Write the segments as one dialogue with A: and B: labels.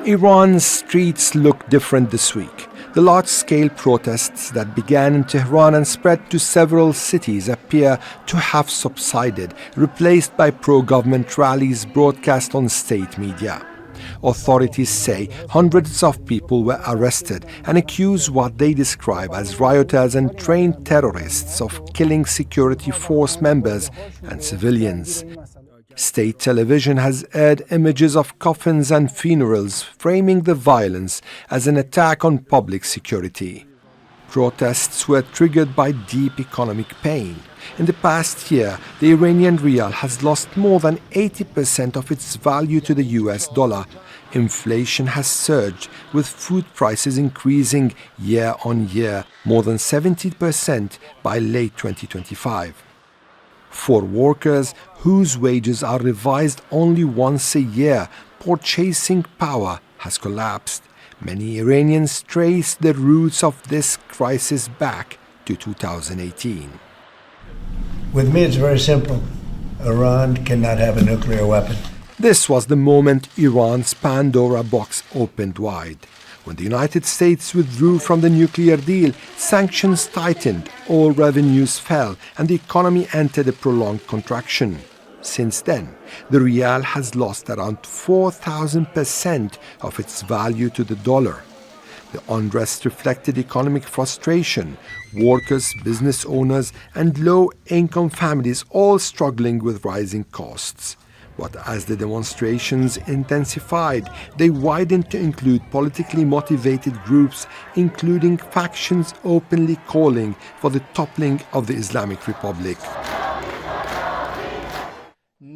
A: Iran's streets look different this week. The large-scale protests that began in Tehran and spread to several cities appear to have subsided, replaced by pro-government rallies broadcast on state media. Authorities say hundreds of people were arrested and accuse what they describe as rioters and trained terrorists of killing security force members and civilians. State television has aired images of coffins and funerals, framing the violence as an attack on public security. Protests were triggered by deep economic pain. In the past year, the Iranian rial has lost more than 80% of its value to the US dollar. Inflation has surged, with food prices increasing year on year, more than 70% by late 2025. For workers whose wages are revised only once a year, purchasing power has collapsed. Many Iranians trace the roots of this crisis back to 2018.
B: With me, it's very simple. Iran cannot have a nuclear weapon.
A: This was the moment Iran's Pandora box opened wide. When the United States withdrew from the nuclear deal, sanctions tightened, oil revenues fell, and the economy entered a prolonged contraction. Since then, the rial has lost around 4,000% of its value to the dollar. The unrest reflected economic frustration, workers, business owners, and low-income families all struggling with rising costs. But as the demonstrations intensified, they widened to include politically motivated groups, including factions openly calling for the toppling of the Islamic Republic.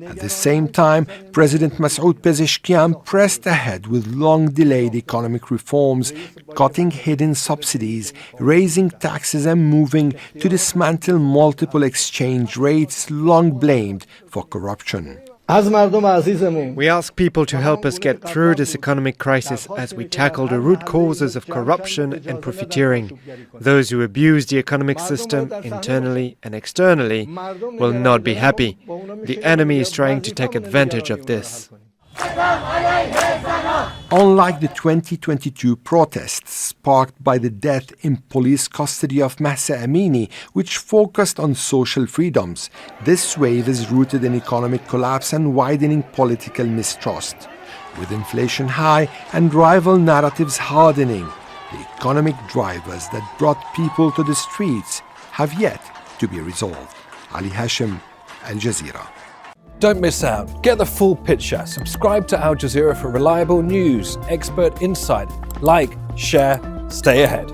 A: At the same time, President Masoud Pezeshkian pressed ahead with long-delayed economic reforms, cutting hidden subsidies, raising taxes and moving to dismantle multiple exchange rates long blamed for corruption.
C: We ask people to help us get through this economic crisis as we tackle the root causes of corruption and profiteering. Those who abuse the economic system internally and externally will not be happy. The enemy is trying to take advantage of this.
A: Unlike the 2022 protests sparked by the death in police custody of Mahsa Amini, which focused on social freedoms, this wave is rooted in economic collapse and widening political mistrust. With inflation high and rival narratives hardening, the economic drivers that brought people to the streets have yet to be resolved. Hashem, Al Jazeera.
D: Don't miss out. Get the full picture. Subscribe to Al Jazeera for reliable news, expert insight. Like, share, stay ahead.